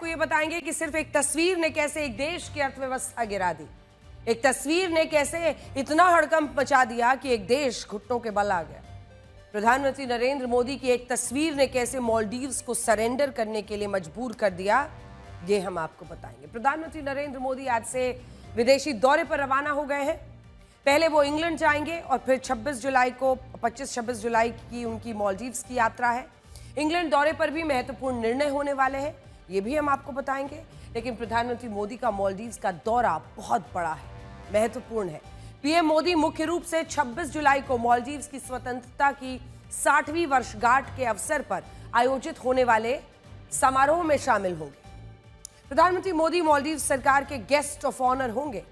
आपको ये बताएंगे कि सिर्फ एक तस्वीर ने कैसे एक देश की अर्थव्यवस्था गिरा दी। एक तस्वीर ने कैसे इतना हड़कंप मचा दिया कि एक देश घुटनों के बल आ गया। प्रधानमंत्री नरेंद्र मोदी की एक तस्वीर ने कैसे मालदीव्स को सरेंडर करने के लिए मजबूर कर दिया, ये हम आपको बताएंगे। प्रधानमंत्री नरेंद्र मोदी आज से विदेशी दौरे पर रवाना हो गए हैं। पहले वो इंग्लैंड जाएंगे और फिर 25-26 जुलाई की उनकी मालदीव्स की यात्रा है। इंग्लैंड दौरे पर भी महत्वपूर्ण निर्णय होने वाले हैं, ये भी हम आपको बताएंगे। लेकिन प्रधानमंत्री मोदी का मालदीव्स का दौरा बहुत बड़ा है, महत्वपूर्ण है। पीएम मोदी मुख्य रूप से 26 जुलाई को मालदीव्स की स्वतंत्रता की 60वीं वर्षगांठ के अवसर पर आयोजित होने वाले समारोह में शामिल होंगे। प्रधानमंत्री मोदी मालदीव्स सरकार के गेस्ट ऑफ ऑनर होंगे।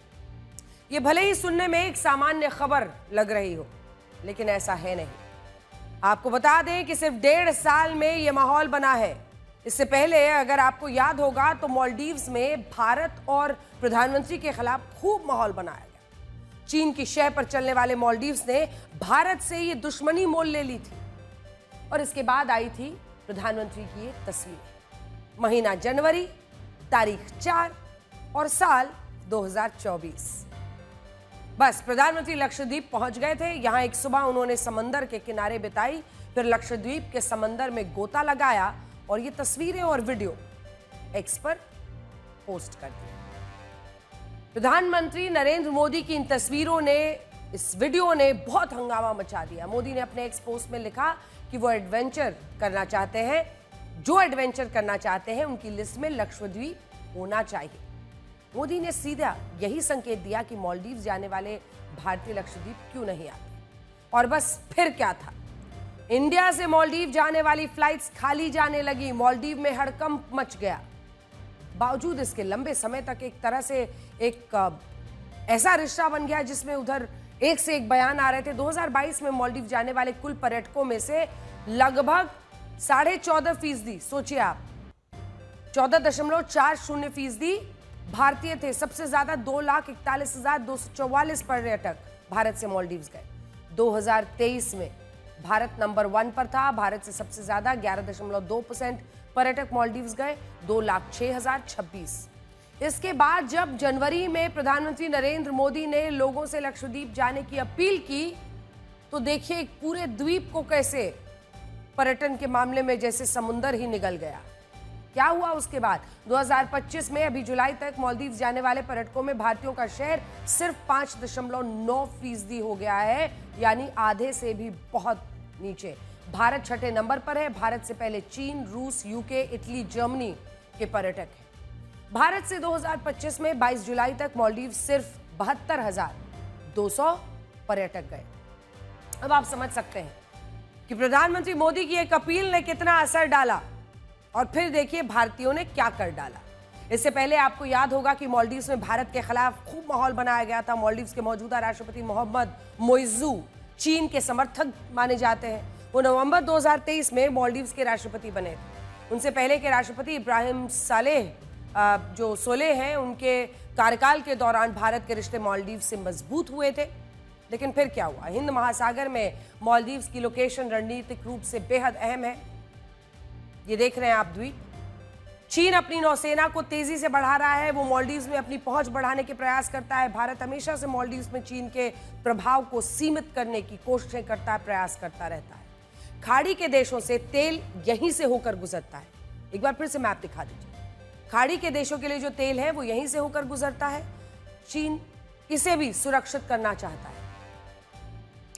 ये भले ही सुनने में एक सामान्य खबर लग रही हो, लेकिन ऐसा है नहीं। आपको बता दें कि सिर्फ 1.5 साल में यह माहौल बना है। इससे पहले अगर आपको याद होगा तो मालदीव्स में भारत और प्रधानमंत्री के खिलाफ खूब माहौल बनाया गया। चीन की शह पर चलने वाले मालदीव्स ने भारत से ये दुश्मनी मोल ले ली थी और इसके बाद आई थी प्रधानमंत्री की ये तस्वीर। महीना जनवरी, तारीख 4 और साल 2024। बस प्रधानमंत्री लक्षद्वीप पहुंच गए थे। यहां एक सुबह उन्होंने समंदर के किनारे बिताई, फिर लक्षद्वीप के समंदर में गोता लगाया और ये तस्वीरें और वीडियो एक्स पर पोस्ट कर दी। प्रधानमंत्री नरेंद्र मोदी की इन तस्वीरों ने, इस वीडियो ने बहुत हंगामा मचा दिया। मोदी ने अपने एक्स पोस्ट में लिखा कि वो एडवेंचर करना चाहते हैं, जो एडवेंचर करना चाहते हैं उनकी लिस्ट में लक्षद्वीप होना चाहिए। मोदी ने सीधा यही संकेत दिया कि मालदीव जाने वाले भारतीय लक्षद्वीप क्यों नहीं आते। और बस फिर क्या था, इंडिया से मालदीव जाने वाली फ्लाइट्स खाली जाने लगी। मालदीव में हड़कंप मच गया। बावजूद इसके लंबे समय तक एक तरह से एक ऐसा रिश्ता बन गया जिसमें उधर एक से एक बयान आ रहे थे। 2022 में मालदीव जाने वाले कुल पर्यटकों में से लगभग 14.5%, सोचिए आप, 14.40% भारतीय थे। सबसे ज्यादा 2,41,244 पर्यटक भारत से मालदीव्स गए। 2023 में भारत नंबर 1 पर था। भारत से सबसे ज्यादा 11.2% पर्यटक मालदीव्स गए, 2,06,026। इसके बाद जब जनवरी में प्रधानमंत्री नरेंद्र मोदी ने लोगों से लक्षद्वीप जाने की अपील की, तो देखिए एक पूरे द्वीप को कैसे पर्यटन के मामले में जैसे समुंदर ही निगल गया। क्या हुआ उसके बाद? 2025 में अभी जुलाई तक मालदीव जाने वाले पर्यटकों में भारतीयों का शेयर सिर्फ 5.9% हो गया है, यानी आधे से भी बहुत नीचे। भारत 6ठे नंबर पर है। भारत से पहले चीन, रूस, यूके, इटली, जर्मनी के पर्यटक हैं। भारत से 2025 में 22 जुलाई तक मालदीव सिर्फ 72,200 पर्यटक गए। अब आप समझ सकते हैं कि प्रधानमंत्री मोदी की एक अपील ने कितना असर डाला और फिर देखिए भारतीयों ने क्या कर डाला। इससे पहले आपको याद होगा कि मालदीव्स में भारत के खिलाफ खूब माहौल बनाया गया था। मालदीव्स के मौजूदा राष्ट्रपति मोहम्मद मोइज़ू चीन के समर्थक माने जाते हैं। वो नवंबर 2023 में मालदीव्स के राष्ट्रपति बने थे। उनसे पहले के राष्ट्रपति इब्राहिम सालेह जो सोलेह हैं, उनके कार्यकाल के दौरान भारत के रिश्ते मालदीव से मजबूत हुए थे। लेकिन फिर क्या हुआ? हिंद महासागर में मालदीव्स की लोकेशन रणनीतिक रूप से बेहद अहम है। ये देख रहे हैं आप द्वीप। चीन अपनी नौसेना को तेजी से बढ़ा रहा है। वो मालदीव्स में अपनी पहुंच बढ़ाने के प्रयास करता है। भारत हमेशा से मालदीव्स में चीन के प्रभाव को सीमित करने की कोशिशें करता है, प्रयास करता रहता है। खाड़ी के देशों से तेल यहीं से होकर गुजरता है। एक बार फिर से मैप दिखा दीजिए। खाड़ी के देशों के लिए जो तेल है वो यहीं से होकर गुजरता है। चीन इसे भी सुरक्षित करना चाहता है।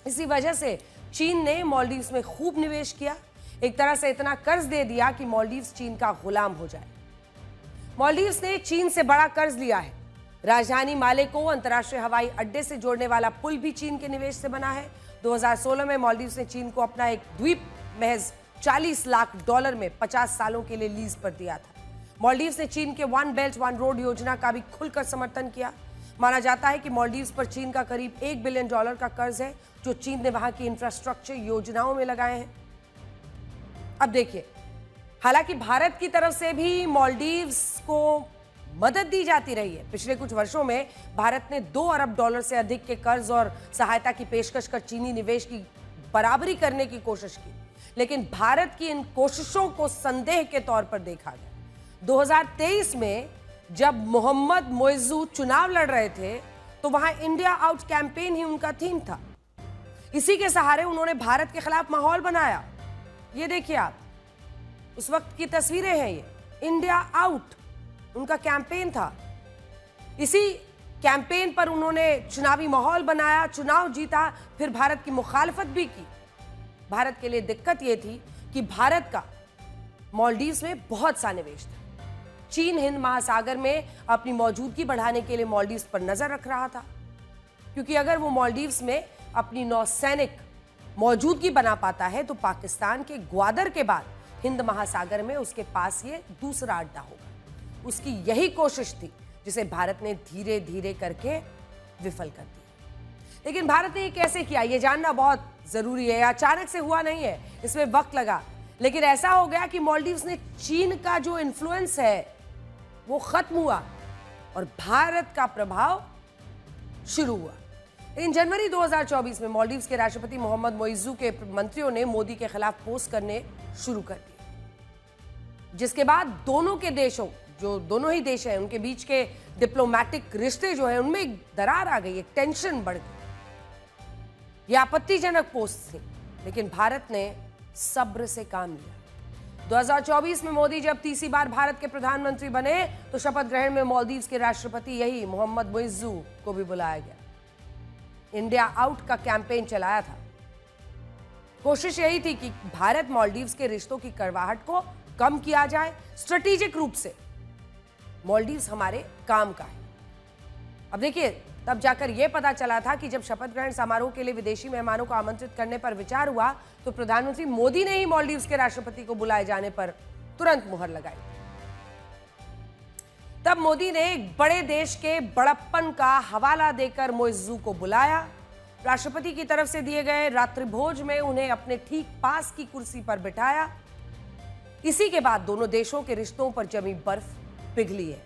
इसी वजह से चीन ने मालदीव्स में खूब निवेश किया। एक तरह से इतना कर्ज दे दिया कि मालदीव्स चीन का गुलाम हो जाए। मालदीव्स ने चीन से बड़ा कर्ज लिया है। राजधानी माले को अंतर्राष्ट्रीय हवाई अड्डे से जोड़ने वाला पुल भी चीन के निवेश से बना है। 2016 में मालदीव्स ने चीन को अपना एक द्वीप महज $40 लाख में 50 सालों के लिए लीज पर दिया था। मालदीव्स ने चीन के वन बेल्ट वन रोड योजना का भी खुलकर समर्थन किया। माना जाता है कि मालदीव्स पर चीन का करीब $1 बिलियन का कर्ज है, जो चीन ने वहां की इंफ्रास्ट्रक्चर योजनाओं में लगाए हैं। अब देखिए, हालांकि भारत की तरफ से भी मालदीव्स को मदद दी जाती रही है। पिछले कुछ वर्षों में भारत ने $2 अरब से अधिक के कर्ज और सहायता की पेशकश कर चीनी निवेश की बराबरी करने की कोशिश की, लेकिन भारत की इन कोशिशों को संदेह के तौर पर देखा गया। 2023 में जब मोहम्मद मोइज़ू चुनाव लड़ रहे थे तो वहां इंडिया आउट कैंपेन ही उनका थीम था। इसी के सहारे उन्होंने भारत के खिलाफ माहौल बनाया। ये देखिए आप, उस वक्त की तस्वीरें हैं ये, इंडिया आउट उनका कैंपेन था। इसी कैंपेन पर उन्होंने चुनावी माहौल बनाया, चुनाव जीता, फिर भारत की मुखालफत भी की। भारत के लिए दिक्कत यह थी कि भारत का मालदीव्स में बहुत सा निवेश था। चीन हिंद महासागर में अपनी मौजूदगी बढ़ाने के लिए मालदीव्स पर नजर रख रहा था, क्योंकि अगर वो मालदीव्स में अपनी नौसैनिक मौजूदगी बना पाता है तो पाकिस्तान के ग्वादर के बाद हिंद महासागर में उसके पास ये दूसरा अड्डा होगा। उसकी यही कोशिश थी जिसे भारत ने धीरे धीरे करके विफल कर दिया। लेकिन भारत ने ये कैसे किया, ये जानना बहुत जरूरी है। अचानक से हुआ नहीं है, इसमें वक्त लगा, लेकिन ऐसा हो गया कि मालदीव्स ने चीन का जो इन्फ्लुएंस है वो खत्म हुआ और भारत का प्रभाव शुरू हुआ। इन जनवरी 2024 में मालदीव्स के राष्ट्रपति मोहम्मद मोइज़ू के मंत्रियों ने मोदी के खिलाफ पोस्ट करने शुरू कर दिए, जिसके बाद दोनों के देशों, जो दोनों ही देश हैं, उनके बीच के डिप्लोमेटिक रिश्ते जो हैं उनमें एक दरार आ गई, एक टेंशन बढ़ गई। यह आपत्तिजनक पोस्ट थी, लेकिन भारत ने सब्र से काम लिया। 2024 में मोदी जब तीसरी बार भारत के प्रधानमंत्री बने तो शपथ ग्रहण में मालदीव्स के राष्ट्रपति यही मोहम्मद मोइज़ू को भी बुलाया गया। इंडिया आउट का कैंपेन चलाया था। कोशिश यही थी कि भारत मालदीव्स के रिश्तों की कड़वाहट को कम किया जाए। स्ट्रेटेजिक रूप से मालदीव्स हमारे काम का है। अब देखिए, तब जाकर यह पता चला था कि जब शपथ ग्रहण समारोह के लिए विदेशी मेहमानों को आमंत्रित करने पर विचार हुआ तो प्रधानमंत्री मोदी ने ही मालदीव्स के राष्ट्रपति को बुलाए जाने पर तुरंत मुहर लगाई। तब मोदी ने एक बड़े देश के बड़प्पन का हवाला देकर मोइज़ू को बुलाया। राष्ट्रपति की तरफ से दिए गए रात्रिभोज में उन्हें अपने ठीक पास की कुर्सी पर बिठाया। इसी के बाद दोनों देशों के रिश्तों पर जमी बर्फ पिघली है।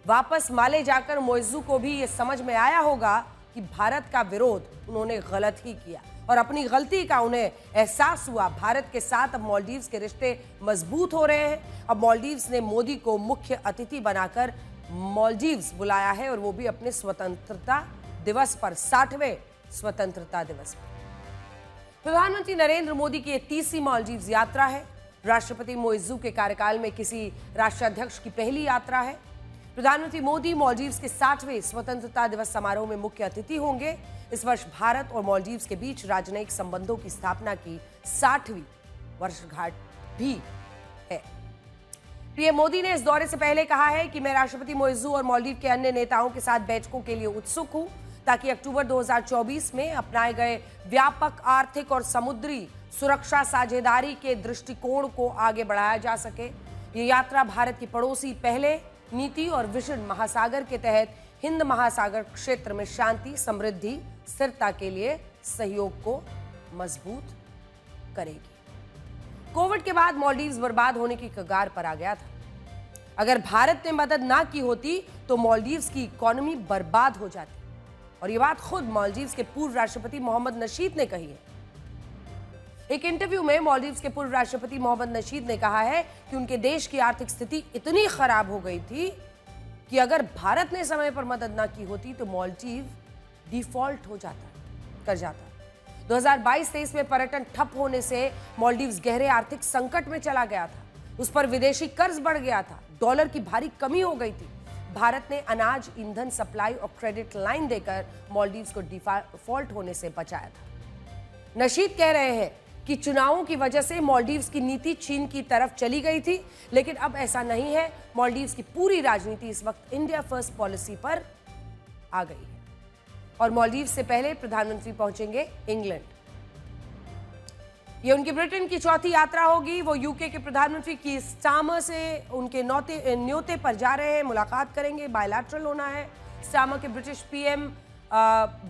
वापस माले जाकर मोइज़ू को भी यह समझ में आया होगा कि भारत का विरोध उन्होंने गलत ही किया और अपनी गलती का उन्हें एहसास हुआ। भारत के साथ अब मालदीव्स के रिश्ते मजबूत हो रहे हैं। अब मालदीव्स ने मोदी को मुख्य अतिथि बनाकर मालदीव्स बुलाया है, और वो भी अपने स्वतंत्रता दिवस पर, 60वें स्वतंत्रता दिवस पर। प्रधानमंत्री नरेंद्र मोदी की यह तीसरी मालदीव्स यात्रा है। राष्ट्रपति मोइज़ू के कार्यकाल में किसी राष्ट्राध्यक्ष की पहली यात्रा है। प्रधानमंत्री मोदी मालदीव्स के 60वें स्वतंत्रता दिवस समारोह में मुख्य अतिथि होंगे। इस वर्ष भारत और मालदीव्स के बीच राजनयिक संबंधों की स्थापना की 60वीं वर्षगांठ भी है। पीएम मोदी ने इस दौरे से पहले कहा है कि मैं राष्ट्रपति मोइज़ू और मालदीव के अन्य नेताओं के साथ बैठकों के लिए उत्सुक हूं, ताकि अक्टूबर 2024 में अपनाए गए व्यापक आर्थिक और समुद्री सुरक्षा साझेदारी के दृष्टिकोण को आगे बढ़ाया जा सके। ये यात्रा भारत की पड़ोसी पहले नीति और विजन महासागर के तहत हिंद महासागर क्षेत्र में शांति, समृद्धि, स्थिरता के लिए सहयोग को मजबूत करेगी। कोविड के बाद मालदीव्स बर्बाद होने की कगार पर आ गया था। अगर भारत ने मदद ना की होती तो मालदीव्स की इकोनॉमी बर्बाद हो जाती, और ये बात खुद मालदीव्स के पूर्व राष्ट्रपति मोहम्मद नशीद ने कही है। एक इंटरव्यू में मालदीव्स के पूर्व राष्ट्रपति मोहम्मद नशीद ने कहा है कि उनके देश की आर्थिक स्थिति इतनी खराब हो गई थी कि अगर भारत ने समय पर मदद ना की होती तो मालदीव डिफॉल्ट कर जाता। 2022-23 में पर्यटन ठप होने से मालदीव्स गहरे आर्थिक संकट में चला गया था। उस पर विदेशी कर्ज बढ़ गया था, डॉलर की भारी कमी हो गई थी। भारत ने अनाज, ईंधन सप्लाई और क्रेडिट लाइन देकर मालदीव्स को डिफॉल्ट होने से बचाया था। नशीद कह रहे हैं कि चुनावों की वजह से मालदीव्स की नीति चीन की तरफ चली गई थी, लेकिन अब ऐसा नहीं है। मालदीव्स की पूरी राजनीति इस वक्त इंडिया फर्स्ट पॉलिसी पर आ गई है, और मालदीव्स से पहले प्रधानमंत्री पहुंचेंगे इंग्लैंड। ये उनकी ब्रिटेन की चौथी यात्रा होगी। वो यूके के प्रधानमंत्री की स्टार्मर से उनके न्योते पर जा रहे हैं, मुलाकात करेंगे, बायलैटरल होना है। स्टार्मर के ब्रिटिश पीएम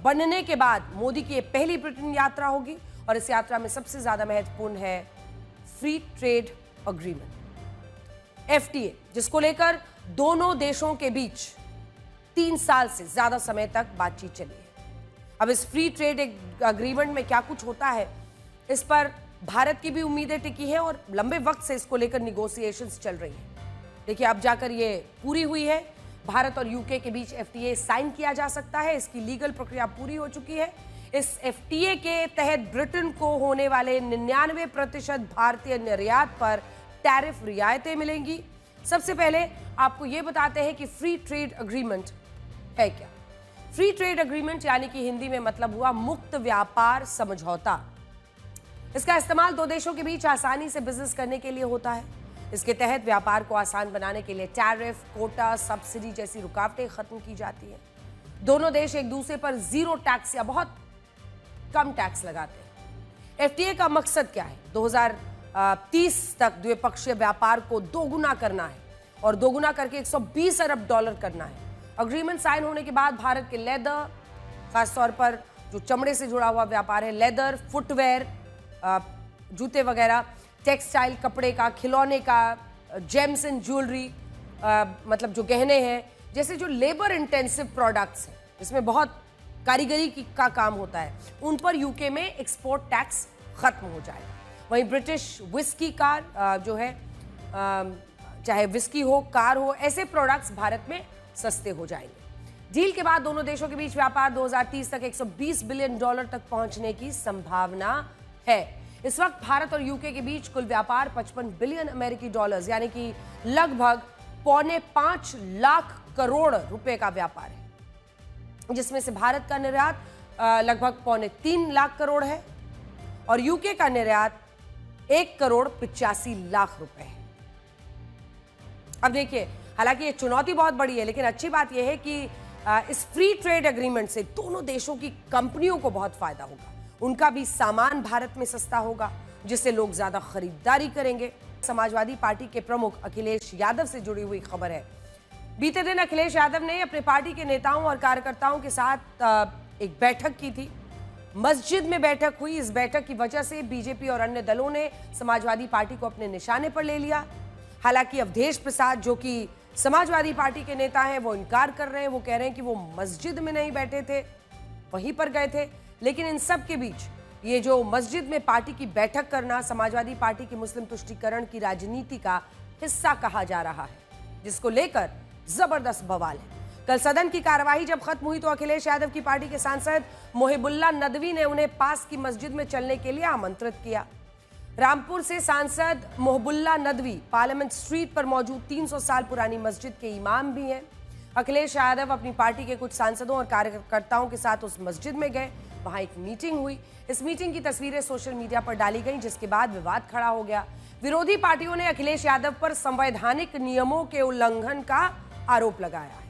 बनने के बाद मोदी की पहली ब्रिटेन यात्रा होगी, और इस यात्रा में सबसे ज्यादा महत्वपूर्ण है फ्री ट्रेड अग्रीमेंट FTA, जिसको लेकर दोनों देशों के बीच 3 साल से ज्यादा समय तक बातचीत चली है। अब इस फ्री ट्रेड अग्रीमेंट में क्या कुछ होता है, इस पर भारत की भी उम्मीदें टिकी हैं और लंबे वक्त से इसको लेकर निगोशिएशंस चल रही हैं। देखिए अब जाकर ये पूरी हुई है। भारत और यूके के बीच एफटीए साइन किया जा सकता है। इसकी लीगल प्रक्रिया पूरी हो चुकी है। इस एफटीए के तहत ब्रिटेन को होने वाले 99% भारतीय निर्यात पर टैरिफ रियायतें मिलेंगी। सबसे पहले आपको यह बताते हैं कि फ्री ट्रेड एग्रीमेंट है क्या। फ्री ट्रेड एग्रीमेंट यानी कि हिंदी में मतलब हुआ मुक्त व्यापार समझौता। इसका इस्तेमाल दो देशों के बीच आसानी से बिजनेस करने के लिए होता है। इसके तहत व्यापार को आसान बनाने के लिए टैरिफ, कोटा, सब्सिडी जैसी रुकावटें खत्म की जाती हैं। दोनों देश एक दूसरे पर जीरो टैक्स या बहुत कम टैक्स लगाते हैं। एफटीए का मकसद क्या है? 2030 तक द्विपक्षीय व्यापार को दोगुना करना है और दोगुना करके 120 अरब डॉलर करना है। अग्रीमेंट साइन होने के बाद भारत के लेदर, खासतौर पर जो चमड़े से जुड़ा हुआ व्यापार है, लेदर, फुटवेयर, जूते वगैरह, टेक्सटाइल, कपड़े का, खिलौने का, जेम्स एंड ज्वेलरी, मतलब जो गहने हैं, जैसे जो लेबर इंटेंसिव प्रोडक्ट्स हैं, इसमें बहुत कारीगरी का काम होता है, उन पर यूके में एक्सपोर्ट टैक्स खत्म हो जाएगा। वहीं ब्रिटिश विस्की कार जो है, चाहे विस्की हो, कार हो, ऐसे प्रोडक्ट्स भारत में सस्ते हो जाएंगे। डील के बाद दोनों देशों के बीच व्यापार 2030 तक 120 बिलियन डॉलर तक पहुंचने की संभावना है। इस वक्त भारत और यूके के बीच कुल व्यापार 55 बिलियन अमेरिकी डॉलर्स यानी कि लगभग 4.5 लाख करोड़ रुपए का व्यापार है, जिसमें से भारत का निर्यात लगभग 3.25 लाख करोड़ है और यूके का निर्यात 1.85 करोड़ रुपए है। अब देखिए, हालांकि ये चुनौती बहुत बड़ी है, लेकिन अच्छी बात यह है कि इस फ्री ट्रेड एग्रीमेंट से दोनों देशों की कंपनियों को बहुत फायदा होगा। उनका भी सामान भारत में सस्ता होगा, जिससे लोग ज्यादा खरीदारी करेंगे। समाजवादी पार्टी के प्रमुख अखिलेश यादव से जुड़ी हुई खबर है। बीते दिन अखिलेश यादव ने अपने पार्टी के नेताओं और कार्यकर्ताओं के साथ एक बैठक की थी। मस्जिद में बैठक हुई। इस बैठक की वजह से बीजेपी और अन्य दलों ने समाजवादी पार्टी को अपने निशाने पर ले लिया। हालांकि अवधेश प्रसाद, जो कि समाजवादी पार्टी के नेता हैं, वो इनकार कर रहे हैं। वो कह रहे हैं कि वो मस्जिद में नहीं बैठे थे, वहीं पर गए थे। लेकिन इन सब के बीच ये जो मस्जिद में पार्टी की बैठक करना समाजवादी पार्टी की मुस्लिम तुष्टीकरण की राजनीति का हिस्सा कहा जा रहा है, जिसको लेकर जबरदस्त बवाल है। कल सदन की कार्यवाही जब खत्म हुई तो अखिलेश यादव की पार्टी के सांसद मोहिबुल्लाह नदवी ने उन्हें पास की मस्जिद में चलने के लिए आमंत्रित किया। रामपुर से सांसद मोहिबुल्लाह नदवी पार्लियामेंट स्ट्रीट पर मौजूद 300 साल पुरानी मस्जिद के इमाम भी हैं। अखिलेश यादव अपनी पार्टी के कुछ सांसदों और कार्यकर्ताओं के साथ उस मस्जिद में गए। वहां एक मीटिंग हुई। इस मीटिंग की तस्वीरें सोशल मीडिया पर डाली गईं, जिसके बाद विवाद खड़ा हो गया। विरोधी पार्टियों ने अखिलेश यादव पर संवैधानिक नियमों के उल्लंघन का आरोप लगाया है।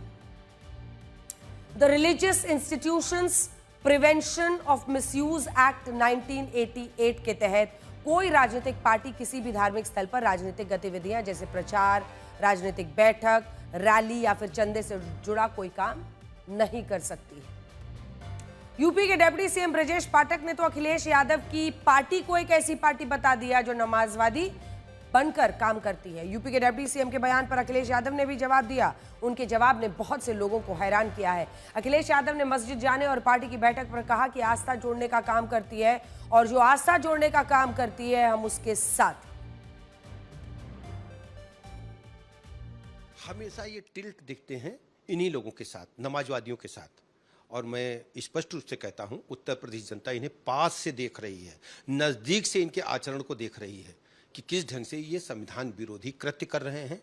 The religious institutions prevention of misuse act 1988 के तहत कोई राजनीतिक पार्टी किसी भी धार्मिक स्थल पर राजनीतिक गतिविधियां जैसे प्रचार, राजनीतिक बैठक, रैली या फिर चंदे से जुड़ा कोई काम नहीं कर सकती है। यूपी के डिप्टी सीएम ब्रजेश पाठक ने तो अखिलेश यादव की पार्टी को एक ऐसी पार्टी बता दिया जो नमाजवादी बनकर काम करती है। यूपी के डिप्टी सीएम के बयान पर अखिलेश यादव ने भी जवाब दिया। उनके जवाब ने बहुत से लोगों को हैरान किया है। अखिलेश यादव ने मस्जिद जाने और पार्टी की बैठक पर कहा कि आस्था जोड़ने का काम करती है और जो आस्था जोड़ने का काम करती है हम उसके साथ। हमेशा ये टिल्ट दिखते हैं इन्हीं लोगों के साथ, नमाजवादियों के साथ। और मैं स्पष्ट रूप से कहता हूं, उत्तर प्रदेश जनता इन्हें पास से देख रही है, नजदीक से इनके आचरण को देख रही है कि किस ढंग से ये संविधान विरोधी कृत्य कर रहे हैं।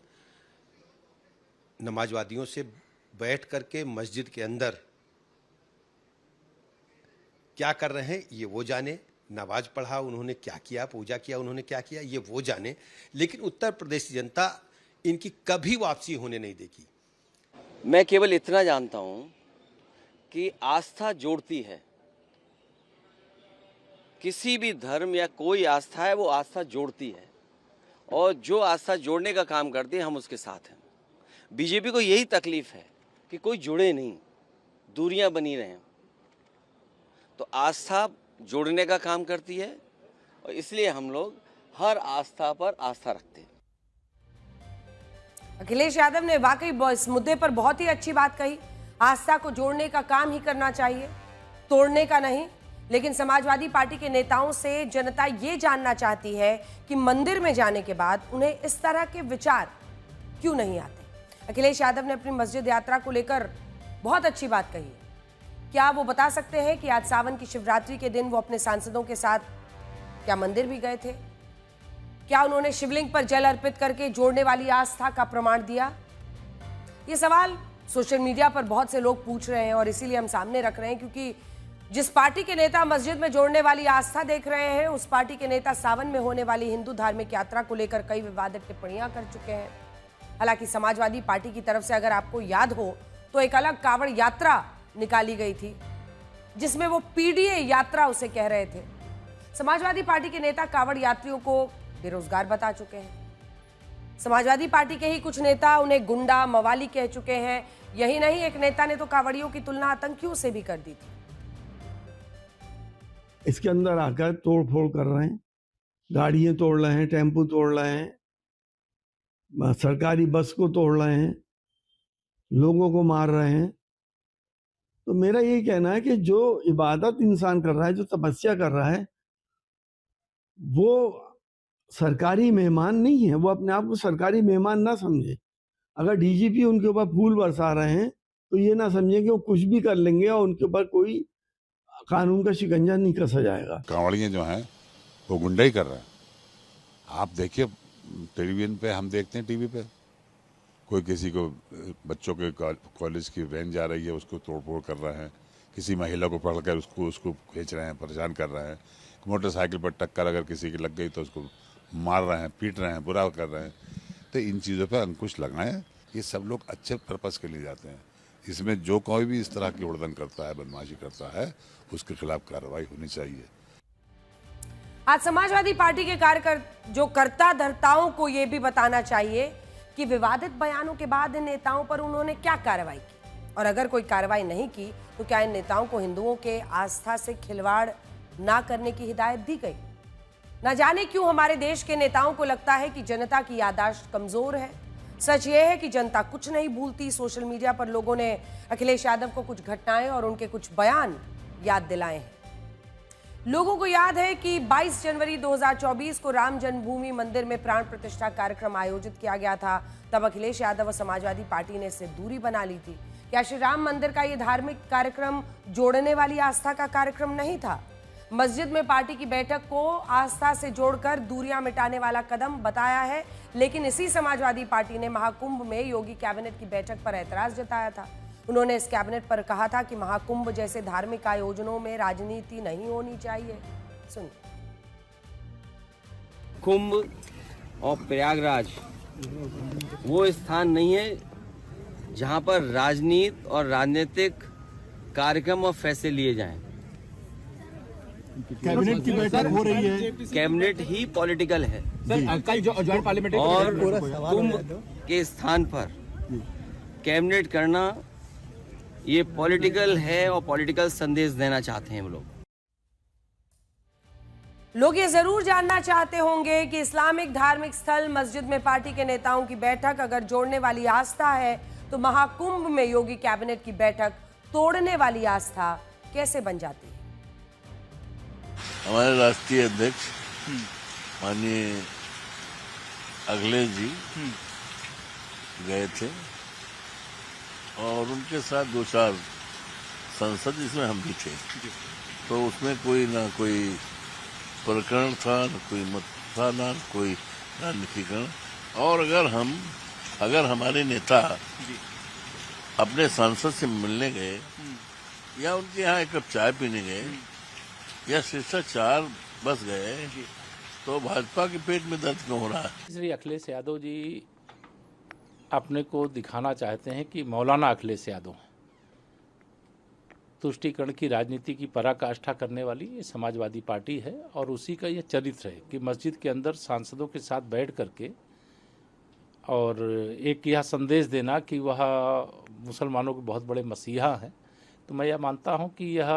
नमाजवादियों से बैठ करके मस्जिद के अंदर क्या कर रहे हैं ये वो जाने। नमाज पढ़ा उन्होंने, क्या किया, पूजा किया उन्होंने, क्या किया ये वो जाने। लेकिन उत्तर प्रदेश की जनता इनकी कभी वापसी होने नहीं देगी। मैं केवल इतना जानता हूं कि आस्था जोड़ती है। किसी भी धर्म या कोई आस्था है वो आस्था जोड़ती है, और जो आस्था जोड़ने का काम करती है हम उसके साथ हैं। बीजेपी को यही तकलीफ है कि कोई जुड़े नहीं, दूरियां बनी रहें। तो आस्था जोड़ने का काम करती है और इसलिए हम लोग हर आस्था पर आस्था रखते हैं। अखिलेश यादव ने वाकई इस मुद्दे पर बहुत ही अच्छी बात कही। आस्था को जोड़ने का काम ही करना चाहिए, तोड़ने का नहीं। लेकिन समाजवादी पार्टी के नेताओं से जनता ये जानना चाहती है कि मंदिर में जाने के बाद उन्हें इस तरह के विचार क्यों नहीं आते? अखिलेश यादव ने अपनी मस्जिद यात्रा को लेकर बहुत अच्छी बात कही है। क्या वो बता सकते हैं कि आज सावन की शिवरात्रि के दिन वो अपने सांसदों के साथ क्या मंदिर भी गए थे? क्या उन्होंने शिवलिंग पर जल अर्पित करके जोड़ने वाली आस्था का प्रमाण दिया? ये सवाल सोशल मीडिया पर बहुत से लोग पूछ रहे हैं और इसीलिए हम सामने रख रहे हैं, क्योंकि जिस पार्टी के नेता मस्जिद में जोड़ने वाली आस्था देख रहे हैं, उस पार्टी के नेता सावन में होने वाली हिंदू धार्मिक यात्रा को लेकर कई विवादित टिप्पणियां कर चुके हैं। हालांकि समाजवादी पार्टी की तरफ से, अगर आपको याद हो, तो एक अलग कांवड़ यात्रा निकाली गई थी, जिसमें वो पीडीए यात्रा उसे कह रहे थे। समाजवादी पार्टी के नेता कांवड़ यात्रियों को बेरोजगार बता चुके हैं। समाजवादी पार्टी के ही कुछ नेता उन्हें गुंडा, मवाली कह चुके हैं। यही नहीं, एक नेता ने तो कांवड़ियों की तुलना आतंकियों से भी कर दी थी। इसके अंदर आकर तोड़ फोड़ कर रहे हैं, गाड़ियां तोड़ रहे हैं, टेम्पू तोड़ रहे हैं, सरकारी बस को तोड़ रहे हैं, लोगों को मार रहे हैं। तो मेरा यही कहना है कि जो इबादत इंसान कर रहा है, जो तपस्या कर रहा है, वो सरकारी मेहमान नहीं है। वो अपने आप को सरकारी मेहमान ना समझे। अगर डीजीपी उनके ऊपर फूल बरसा रहे हैं तो ये ना समझे कि वो कुछ भी कर लेंगे और उनके ऊपर कोई कानून का शिकंजा नहीं कसा जाएगा। कांवड़ियाँ जो हैं वो गुंडाई कर रहे हैं। आप देखिए टेलीविजन पे, हम देखते हैं टीवी पे, कोई किसी को, बच्चों के कॉलेज की वैन जा रही है उसको तोड़फोड़ कर रहे हैं, किसी महिला को पकड़कर उसको खींच रहे हैं, परेशान कर रहे हैं, मोटरसाइकिल पर टक्कर अगर किसी की लग गई तो उसको मार रहे हैं, पीट रहे हैं, बुरा कर रहे हैं। तो इन चीज़ों पर अंकुश लगाएं। ये सब लोग अच्छे पर्पस के लिए जाते हैं। इसमें जो कोई भी इस तरह की उड़दन करता है, बदमाशी करता है, उसके खिलाफ कार्रवाई होनी चाहिए। आज समाजवादी पार्टी के कार्यकर्ता धर्ताओं को यह भी बताना चाहिए कि विवादित बयानों के बाद इन नेताओं पर उन्होंने क्या कार्रवाई की, और अगर कोई कार्रवाई नहीं की तो क्या इन नेताओं को हिंदुओं के आस्था से खिलवाड़ ना करने की हिदायत दी गई? न जाने क्यों हमारे देश के नेताओं को लगता है कि जनता की याददाश्त कमजोर है। सच यह है कि जनता कुछ नहीं भूलती। सोशल मीडिया पर लोगों ने अखिलेश यादव को कुछ घटनाएं और उनके कुछ बयान याद दिलाए हैं। लोगों को याद है कि 22 जनवरी 2024 को राम जन्मभूमि मंदिर में प्राण प्रतिष्ठा कार्यक्रम आयोजित किया गया था। तब अखिलेश यादव और समाजवादी पार्टी ने इससे दूरी बना ली थी। क्या श्री राम मंदिर का यह धार्मिक कार्यक्रम जोड़ने वाली आस्था का कार्यक्रम नहीं था? मस्जिद में पार्टी की बैठक को आस्था से जोड़कर दूरियां मिटाने वाला कदम बताया है। लेकिन इसी समाजवादी पार्टी ने महाकुंभ में योगी कैबिनेट की बैठक पर ऐतराज जताया था। उन्होंने इस कैबिनेट पर कहा था कि महाकुंभ जैसे धार्मिक आयोजनों में राजनीति नहीं होनी चाहिए। सुनिए। कुंभ और प्रयागराज वो स्थान नहीं है जहां पर राजनीति और राजनीतिक कार्यक्रम और फैसले लिए जाएं। कैबिनेट की बैठक हो रही है। कैबिनेट ही पॉलिटिकल है कल जो जॉइंट पार्लियामेंट्री और कुंभ के स्थान पर कैबिनेट करना ये पॉलिटिकल है और पॉलिटिकल संदेश देना चाहते हैं हम लोग ये जरूर जानना चाहते होंगे कि इस्लामिक धार्मिक स्थल मस्जिद में पार्टी के नेताओं की बैठक अगर जोड़ने वाली आस्था है तो महाकुंभ में योगी कैबिनेट की बैठक तोड़ने वाली आस्था कैसे बन जाती है? हमारे राष्ट्रीय अध्यक्ष माननीय अखिलेश जी गए थे और उनके साथ 2-4 सांसद, जिसमें हम भी थे, तो उसमें कोई ना कोई प्रकरण था, न कोई मत था, न कोई राजनीतिकरण। और अगर हमारे नेता अपने सांसद से मिलने गए या उनके यहाँ एक कप चाय पीने गए या शिष्टाचार बस गए तो भाजपा के पेट में दर्द क्यों हो रहा है? श्री अखिलेश यादव जी अपने को दिखाना चाहते हैं कि मौलाना अखिलेश यादव हैं। तुष्टीकरण की राजनीति की पराकाष्ठा करने वाली ये समाजवादी पार्टी है और उसी का ये चरित्र है कि मस्जिद के अंदर सांसदों के साथ बैठ करके और एक यह संदेश देना कि वह मुसलमानों के बहुत बड़े मसीहा हैं। तो मैं यह मानता हूं कि यह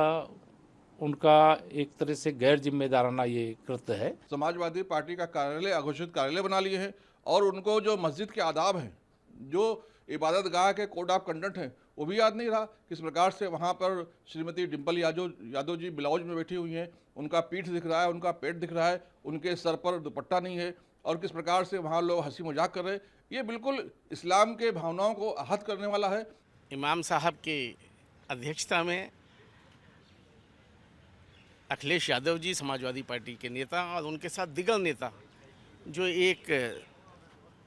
उनका एक तरह से गैर जिम्मेदाराना ये कृत्य है। समाजवादी पार्टी का कार्यालय अघोषित कार्यालय बना लिए हैं और उनको जो मस्जिद के आदाब हैं, जो इबादत गाह के कोड ऑफ कंडक्ट हैं, वो भी याद नहीं रहा। किस प्रकार से वहाँ पर श्रीमती डिम्पल यादव जी ब्लाउज में बैठी हुई हैं, उनका पीठ दिख रहा है, उनका पेट दिख रहा है, उनके सर पर दुपट्टा नहीं है और किस प्रकार से वहाँ लोग हंसी मजाक कर रहे हैं। ये बिल्कुल इस्लाम के भावनाओं को आहत करने वाला है। इमाम साहब की अध्यक्षता में अखिलेश यादव जी समाजवादी पार्टी के नेता और उनके साथ दिग्गज नेता जो एक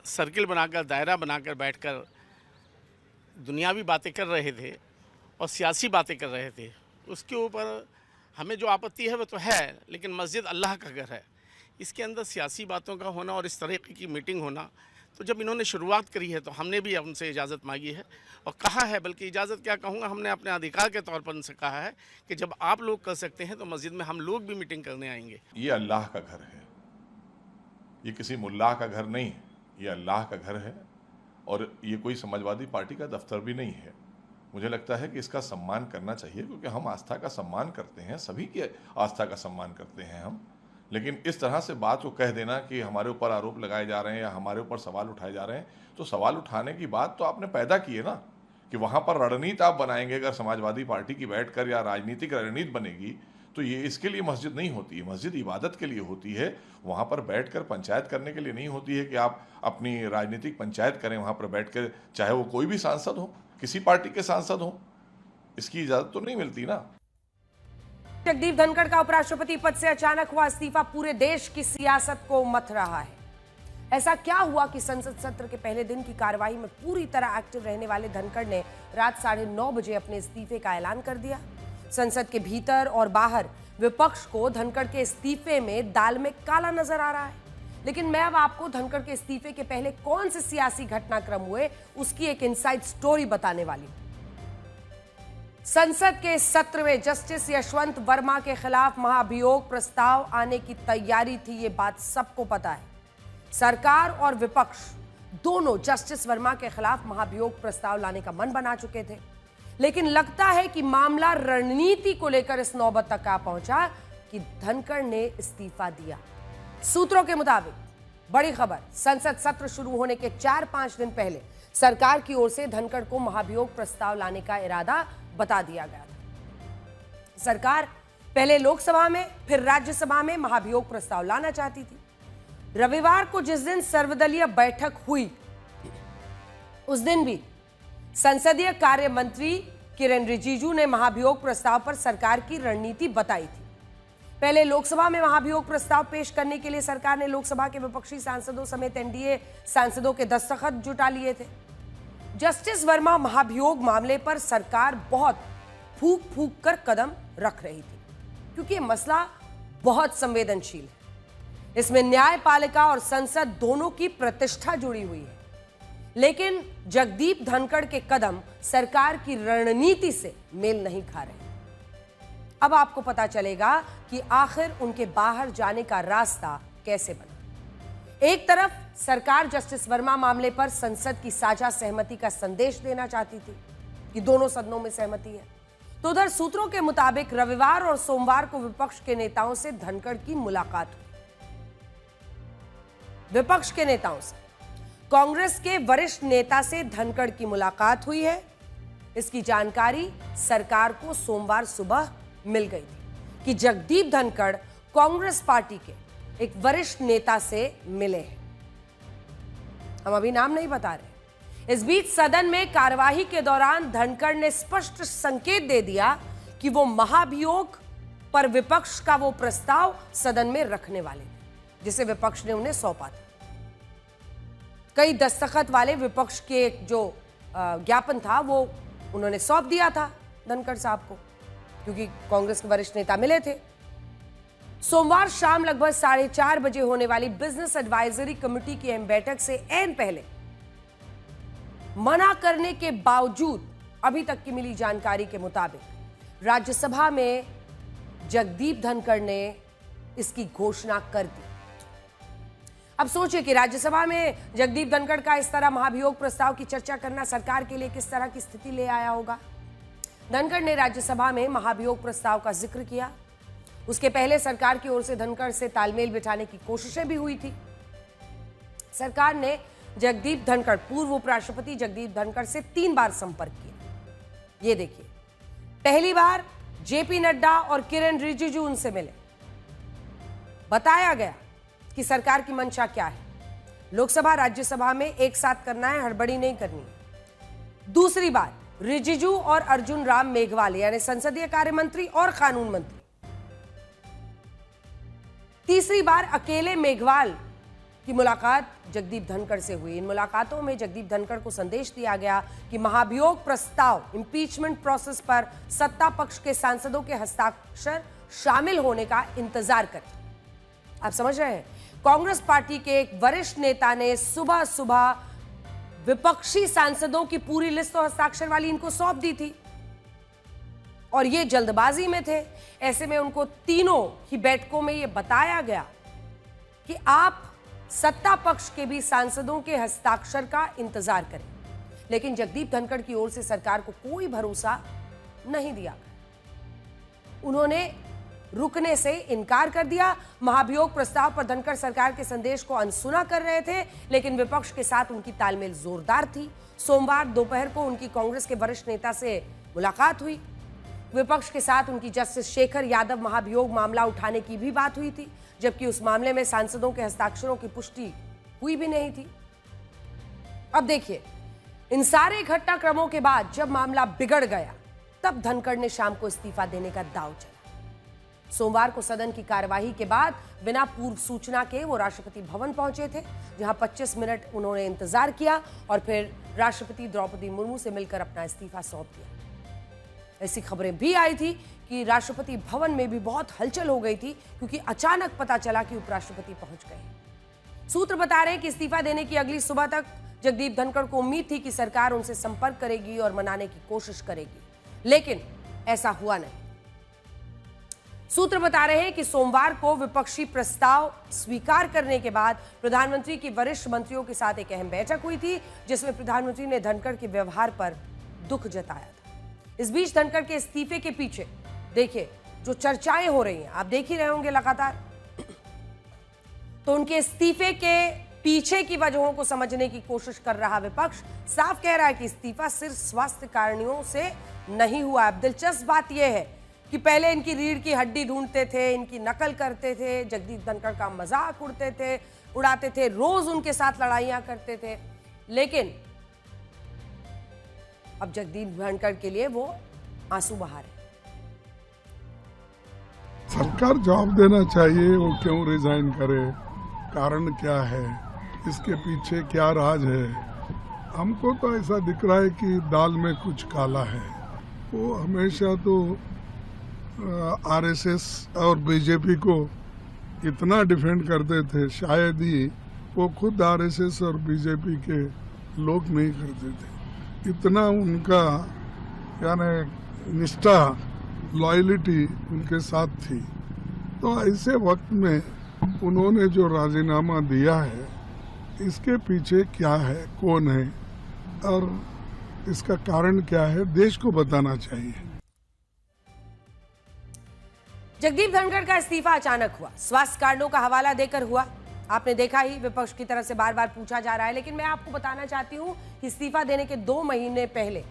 सर्किल बनाकर, दायरा बनाकर बैठकर दुनियावी बातें कर रहे थे और सियासी बातें कर रहे थे, उसके ऊपर हमें जो आपत्ति है वो तो है, लेकिन मस्जिद अल्लाह का घर है, इसके अंदर सियासी बातों का होना और इस तरह की मीटिंग होना, तो जब इन्होंने शुरुआत करी है तो हमने भी उनसे इजाज़त मांगी है और कहा है, बल्कि इजाज़त क्या कहूँगा, हमने अपने अधिकार के तौर पर उनसे कहा है कि जब आप लोग कर सकते हैं तो मस्जिद में हम लोग भी मीटिंग करने आएंगे। ये अल्लाह का घर है, ये किसी मुल्ला का घर नहीं है, ये अल्लाह का घर है और ये कोई समाजवादी पार्टी का दफ्तर भी नहीं है। मुझे लगता है कि इसका सम्मान करना चाहिए, क्योंकि हम आस्था का सम्मान करते हैं, सभी की आस्था का सम्मान करते हैं हम। लेकिन इस तरह से बात को कह देना कि हमारे ऊपर आरोप लगाए जा रहे हैं या हमारे ऊपर सवाल उठाए जा रहे हैं, तो सवाल उठाने की बात तो आपने पैदा की है ना, कि वहाँ पर रणनीति आप बनाएंगे अगर समाजवादी पार्टी की बैठकर या राजनीतिक रणनीति बनेगी, तो ये इसके लिए मस्जिद नहीं होती है। मस्जिद इबादत के लिए होती है, वहाँ पर बैठकर पंचायत करने के लिए नहीं होती है कि आप अपनी राजनीतिक पंचायत करें वहाँ पर बैठकर, चाहे वो कोई भी सांसद हो, किसी पार्टी के सांसद हो, इसकी इजाजत तो नहीं मिलती ना। जगदीप धनखड़ का उपराष्ट्रपति पद से अचानक हुआ इस्तीफा पूरे देश की सियासत को मथ रहा है। ऐसा क्या हुआ कि संसद सत्र के पहले दिन की कार्रवाई में पूरी तरह एक्टिव रहने वाले धनखड़ ने रात 9:30 बजे अपने इस्तीफे का ऐलान कर दिया। संसद के भीतर और बाहर विपक्ष को धनखड़ के इस्तीफे में दाल में काला नजर आ रहा है। लेकिन मैं अब आपको धनखड़ के इस्तीफे के पहले कौन से सियासी घटनाक्रम हुए उसकी एक इनसाइड स्टोरी बताने वाली हूं। संसद के सत्र में जस्टिस यशवंत वर्मा के खिलाफ महाभियोग प्रस्ताव आने की तैयारी थी, ये बात सबको पता है। सरकार और विपक्ष दोनों जस्टिस वर्मा के खिलाफ महाभियोग प्रस्ताव लाने का मन बना चुके थे, लेकिन लगता है कि मामला रणनीति को लेकर इस नौबत तक आ पहुंचा कि धनखड़ ने इस्तीफा दिया। सूत्रों के मुताबिक बड़ी खबर, संसद सत्र शुरू होने के 4-5 दिन पहले सरकार की ओर से धनखड़ को महाभियोग प्रस्ताव लाने का इरादा बता दिया गया था। सरकार पहले लोकसभा में फिर राज्यसभा में महाभियोग प्रस्ताव लाना चाहती थी। रविवार को जिस दिन सर्वदलीय बैठक हुई, उस दिन भी संसदीय कार्य मंत्री किरेन रिजिजू ने महाभियोग प्रस्ताव पर सरकार की रणनीति बताई थी। पहले लोकसभा में महाभियोग प्रस्ताव पेश करने के लिए सरकार ने लोकसभा के विपक्षी सांसदों समेत एनडीए सांसदों के दस्तखत जुटा लिए थे। जस्टिस वर्मा महाभियोग मामले पर सरकार बहुत फूंक फूंक कर कदम रख रही थी, क्योंकि यह मसला बहुत संवेदनशील है। इसमें न्यायपालिका और संसद दोनों की प्रतिष्ठा जुड़ी हुई है। लेकिन जगदीप धनखड़ के कदम सरकार की रणनीति से मेल नहीं खा रहे। अब आपको पता चलेगा कि आखिर उनके बाहर जाने का रास्ता कैसे बना। एक तरफ सरकार जस्टिस वर्मा मामले पर संसद की साझा सहमति का संदेश देना चाहती थी कि दोनों सदनों में सहमति है, तो उधर सूत्रों के मुताबिक रविवार और सोमवार को विपक्ष के नेताओं से धनखड़ की मुलाकात हुई। विपक्ष के नेताओं से कांग्रेस के वरिष्ठ नेता से धनखड़ की मुलाकात हुई है। इसकी जानकारी सरकार को सोमवार सुबह मिल गई थी कि जगदीप धनखड़ कांग्रेस पार्टी के एक वरिष्ठ नेता से मिले हैं। हम अभी नाम नहीं बता रहे। इस बीच सदन में कार्यवाही के दौरान धनखड़ ने स्पष्ट संकेत दे दिया कि वो महाभियोग पर विपक्ष का वो प्रस्ताव सदन में रखने वाले थे जिसे विपक्ष ने उन्हें सौंपा था। कई दस्तखत वाले विपक्ष के जो ज्ञापन था वो उन्होंने सौंप दिया था धनखड़ साहब को, क्योंकि कांग्रेस के वरिष्ठ नेता मिले थे। सोमवार शाम लगभग 4:30 बजे होने वाली बिजनेस एडवाइजरी कमेटी की अहम बैठक से ऐन पहले मना करने के बावजूद अभी तक की मिली जानकारी के मुताबिक राज्यसभा में जगदीप धनखड़ ने इसकी घोषणा कर दी। अब सोचिए कि राज्यसभा में जगदीप धनखड़ का इस तरह महाभियोग प्रस्ताव की चर्चा करना सरकार के लिए किस तरह की स्थिति ले आया होगा। धनखड़ ने राज्यसभा में महाभियोग प्रस्ताव का जिक्र किया। उसके पहले सरकार की ओर से धनखड़ से तालमेल बिठाने की कोशिशें भी हुई थी। सरकार ने जगदीप धनखड़, पूर्व उपराष्ट्रपति जगदीप धनखड़ से 3 बार संपर्क किया। ये देखिए, पहली बार जेपी नड्डा और किरेन रिजिजू उनसे मिले। बताया गया कि सरकार की मंशा क्या है। लोकसभा राज्यसभा में एक साथ करना है, हड़बड़ी नहीं करनी है। दूसरी बात, रिजिजू और अर्जुन राम मेघवाल यानी संसदीय कार्य मंत्री और कानून मंत्री। तीसरी बार अकेले मेघवाल की मुलाकात जगदीप धनखड़ से हुई। इन मुलाकातों में जगदीप धनखड़ को संदेश दिया गया कि महाभियोग प्रस्ताव इंपीचमेंट प्रोसेस पर सत्ता पक्ष के सांसदों के हस्ताक्षर शामिल होने का इंतजार करें। आप समझ रहे हैं, कांग्रेस पार्टी के एक वरिष्ठ नेता ने सुबह सुबह विपक्षी सांसदों की पूरी लिस्ट तो हस्ताक्षर वाली इनको सौंप दी थी और ये जल्दबाजी में थे। ऐसे में उनको तीनों ही बैठकों में ये बताया गया कि आप सत्ता पक्ष के भी सांसदों के हस्ताक्षर का इंतजार करें, लेकिन जगदीप धनखड़ की ओर से सरकार को कोई भरोसा नहीं दिया गया। उन्होंने रुकने से इनकार कर दिया। महाभियोग प्रस्ताव पर धनखड़ सरकार के संदेश को अनसुना कर रहे थे, लेकिन विपक्ष के साथ उनकी तालमेल जोरदार थी। सोमवार दोपहर को उनकी कांग्रेस के वरिष्ठ नेता से मुलाकात हुई। विपक्ष के साथ उनकी जस्टिस शेखर यादव महाभियोग मामला उठाने की भी बात हुई थी, जबकि उस मामले में सांसदों के हस्ताक्षरों की पुष्टि हुई भी नहीं थी। अब देखिए, इन सारे घटनाक्रमों के बाद जब मामला बिगड़ गया, तब धनखड़ ने शाम को इस्तीफा देने का दांव चला। सोमवार को सदन की कार्यवाही के बाद बिना पूर्व सूचना के वो राष्ट्रपति भवन पहुंचे थे, जहां 25 मिनट उन्होंने इंतजार किया और फिर राष्ट्रपति द्रौपदी मुर्मू से मिलकर अपना इस्तीफा सौंप दिया। ऐसी खबरें भी आई थी कि राष्ट्रपति भवन में भी बहुत हलचल हो गई थी, क्योंकि अचानक पता चला कि उपराष्ट्रपति पहुंच गए। सूत्र बता रहे हैं कि इस्तीफा देने की अगली सुबह तक जगदीप धनखड़ को उम्मीद थी कि सरकार उनसे संपर्क करेगी और मनाने की कोशिश करेगी, लेकिन ऐसा हुआ नहीं। सूत्र बता रहे हैं कि सोमवार को विपक्षी प्रस्ताव स्वीकार करने के बाद प्रधानमंत्री की वरिष्ठ मंत्रियों के साथ एक अहम बैठक हुई थी, जिसमें प्रधानमंत्री ने धनखड़ के व्यवहार पर दुख जताया था। इस बीच धनखड़ के इस्तीफे के पीछे देखिए जो चर्चाएं हो रही हैं, आप देख ही रहे होंगे लगातार, तो उनके इस्तीफे के पीछे की वजहों को समझने की कोशिश कर रहा विपक्ष साफ कह रहा है कि इस्तीफा सिर्फ स्वास्थ्य कारणों से नहीं हुआ। अब दिलचस्प बात यह है कि पहले इनकी रीढ़ की हड्डी ढूंढते थे, इनकी नकल करते थे, जगदीप धनखड़ का मजाक उड़ाते थे, रोज उनके साथ लड़ाइयां करते थे, लेकिन अब जगदीप धनखड़ के लिए वो आंसू बहा रहे। सरकार जवाब देना चाहिए, वो क्यों रिजाइन करे, कारण क्या है, इसके पीछे क्या राज है। हमको तो ऐसा दिख रहा है कि दाल में कुछ काला है। वो हमेशा तो आरएसएस और बीजेपी को इतना डिफेंड करते थे, शायद ही वो खुद आरएसएस और बीजेपी के लोग नहीं करते थे। इतना उनका यानी निष्ठा, लॉयल्टी उनके साथ थी। तो ऐसे वक्त में उन्होंने जो राजीनामा दिया है, इसके पीछे क्या है, कौन है और इसका कारण क्या है, देश को बताना चाहिए। जगदीप धनखड़ का इस्तीफा अचानक हुआ, स्वास्थ्य कारणों का हवाला देकर हुआ। आपने देखा ही, विपक्ष की तरफ से बार बार पूछा जा रहा है, लेकिन मैं आपको बताना चाहती हूं कि इस्तीफा देने के 2 महीने पहले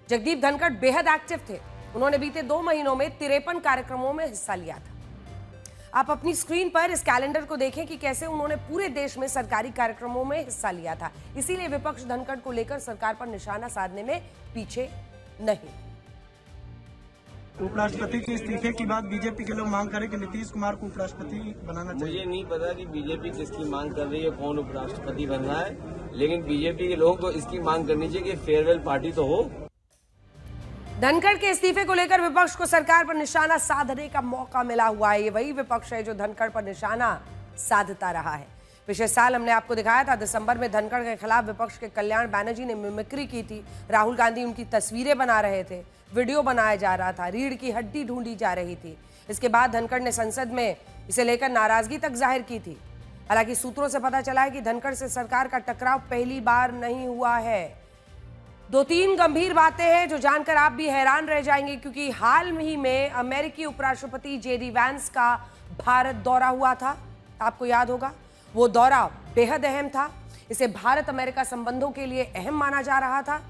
जगदीप धनखड़ बेहद एक्टिव थे। उन्होंने बीते 2 महीनों में 53 कार्यक्रमों में हिस्सा लिया था। आप अपनी स्क्रीन पर इस कैलेंडर को देखें कि कैसे उन्होंने पूरे देश में सरकारी कार्यक्रमों में हिस्सा लिया था। इसीलिए विपक्ष धनखड़ को लेकर सरकार पर निशाना साधने में पीछे नहीं। उपराष्ट्रपति के इस्तीफे के बाद बीजेपी के लोग मांग करें कि नीतीश कुमार को उपराष्ट्रपति बनाना चाहिए। मुझे नहीं पता कि बीजेपी किसकी मांग कर रही है, कौन उपराष्ट्रपति बन रहा है, लेकिन बीजेपी के लोगों को इसकी मांग करनी चाहिए कि फेयरवेल पार्टी तो हो। धनखड़ के इस्तीफे को लेकर विपक्ष को सरकार पर निशाना साधने का मौका मिला हुआ है। ये वही विपक्ष है जो धनखड़ पर निशाना साधता रहा है। पिछले साल हमने आपको दिखाया था, दिसंबर में धनखड़ के खिलाफ विपक्ष के कल्याण बैनर्जी ने मिमिक्री की थी। राहुल गांधी उनकी तस्वीरें बना रहे थे, वीडियो बनाया जा रहा था, रीढ़ की हड्डी ढूंढी जा रही थी। इसके बाद धनखड़ ने संसद में इसे लेकर नाराजगी तक जाहिर की थी। हालांकि सूत्रों से पता चला है कि धनखड़ से सरकार का टकराव पहली बार नहीं हुआ है। 2-3 गंभीर बातें हैं जो जानकर आप भी हैरान रह जाएंगे, क्योंकि हाल ही में अमेरिकी उपराष्ट्रपति जेडी वैंस का भारत दौरा हुआ था। आपको याद होगा, वो दौरा बेहद अहम था। इसे भारत अमेरिका संबंधों के लिए अहम माना जा रहा था।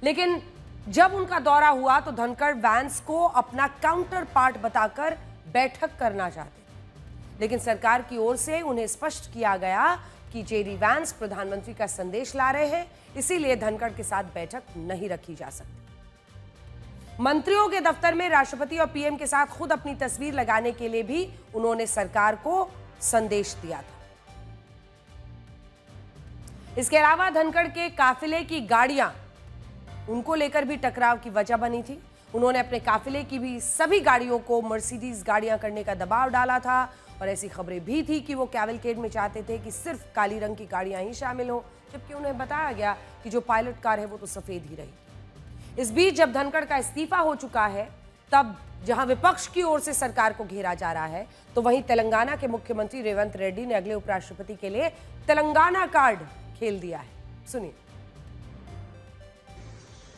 लेकिन जब उनका दौरा हुआ तो धनखड़ वैंस को अपना काउंटर पार्ट बताकर बैठक करना चाहते थे। लेकिन सरकार की ओर से उन्हें स्पष्ट किया गया कि जेडी वैंस प्रधानमंत्री का संदेश ला रहे हैं, इसीलिए धनखड़ के साथ बैठक नहीं रखी जा सकती। मंत्रियों के दफ्तर में राष्ट्रपति और पीएम के साथ खुद अपनी तस्वीर लगाने के लिए भी उन्होंने सरकार को संदेश दिया था। इसके अलावा धनखड़ के काफिले की गाड़ियां उनको लेकर भी टकराव की वजह बनी थी। उन्होंने अपने काफिले की भी सभी गाड़ियों को मर्सिडीज गाड़ियां करने का दबाव डाला था और ऐसी खबरें भी थी कि वो कैवलकेड में चाहते थे कि सिर्फ काली रंग की गाड़ियां ही शामिल हो, जबकि उन्हें बताया गया कि जो पायलट कार है वो तो सफेद ही रही। इस बीच जब धनखड़ का इस्तीफा हो चुका है, तब जहां विपक्ष की ओर से सरकार को घेरा जा रहा है, तो वहीं तेलंगाना के मुख्यमंत्री रेवंत रेड्डी ने अगले उपराष्ट्रपति के लिए तेलंगाना कार्ड खेल दिया है। सुनिए।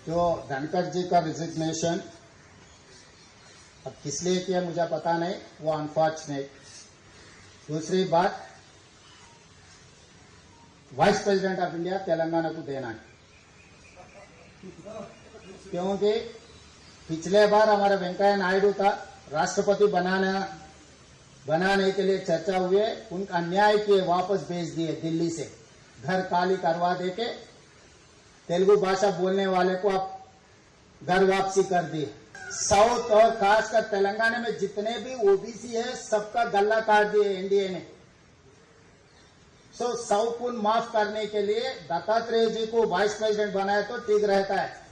जो धनखड़ जी का रिजिग्नेशन अब किस लिए किया मुझे पता नहीं, वो अनफॉर्चुनेट। दूसरी बात, vice president of India Telangana को देना है, क्योंकि पिछले बार हमारा वेंकैया नायडू था, राष्ट्रपति बनाने के लिए चर्चा हुए, उनका अन्याय किए, वापस भेज दिए दिल्ली से, घर खाली करवा देके तेलुगु भाषा बोलने वाले को आप घर वापसी कर दिए। साउथ और खासकर तेलंगाना में जितने भी ओबीसी है सबका गल्ला काट दिए एनडीए ने। सो साउथ माफ करने के लिए दत्तात्रेय जी को वाइस प्रेसिडेंट बनाया तो ठीक रहता है।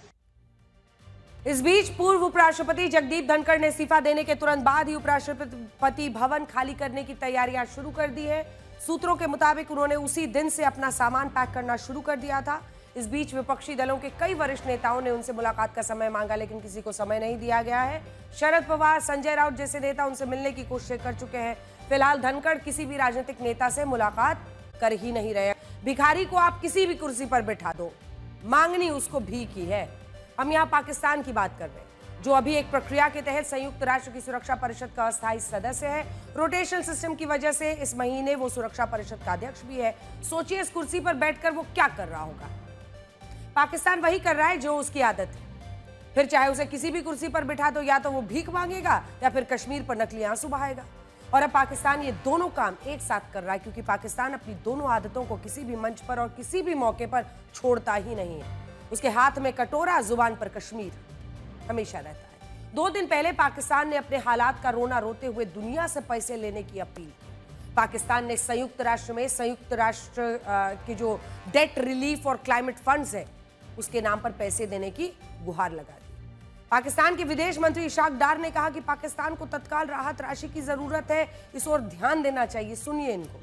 इस बीच पूर्व उपराष्ट्रपति जगदीप धनखड़ ने इस्तीफा देने के तुरंत बाद ही उपराष्ट्रपति भवन खाली करने की तैयारियां शुरू कर दी है। सूत्रों के मुताबिक उन्होंने उसी दिन से अपना सामान पैक करना शुरू कर दिया था। इस बीच विपक्षी दलों के कई वरिष्ठ नेताओं ने उनसे मुलाकात का समय मांगा, लेकिन किसी को समय नहीं दिया गया है। शरद पवार, संजय राउत जैसे नेता उनसे मिलने की कोशिश कर चुके हैं। फिलहाल धनखड़ किसी भी राजनीतिक नेता से मुलाकात कर ही नहीं रहे। भिखारी को आप किसी भी कुर्सी पर बैठा दो, मांगनी उसको भीख ही है। हम यहाँ पाकिस्तान की बात कर रहे हैं, जो अभी एक प्रक्रिया के तहत संयुक्त राष्ट्र की सुरक्षा परिषद का अस्थायी सदस्य है। रोटेशनल सिस्टम की वजह से इस महीने वो सुरक्षा परिषद का अध्यक्ष भी है। सोचिए इस कुर्सी पर बैठकर वो क्या कर रहा होगा। पाकिस्तान वही कर रहा है जो उसकी आदत है। फिर चाहे उसे किसी भी कुर्सी पर बिठा दो, या तो वो भीख मांगेगा या फिर कश्मीर पर नकली आंसू बहाएगा। और अब पाकिस्तान ये दोनों काम एक साथ कर रहा है, क्योंकि पाकिस्तान अपनी दोनों आदतों को किसी भी मंच पर और किसी भी मौके पर छोड़ता ही नहीं है। उसके हाथ में कटोरा, जुबान पर कश्मीर हमेशा रहता है। 2 दिन पहले पाकिस्तान ने अपने हालात का रोना रोते हुए दुनिया से पैसे लेने की अपील की। पाकिस्तान ने संयुक्त राष्ट्र में संयुक्त राष्ट्र की जो डेट रिलीफ और क्लाइमेट फंड्स है उसके नाम पर पैसे देने की गुहार लगा दी। पाकिस्तान के विदेश मंत्री इशाक डार ने कहा कि पाकिस्तान को तत्काल राहत राशि की जरूरत है, इस ओर ध्यान देना चाहिए। सुनिए इनको।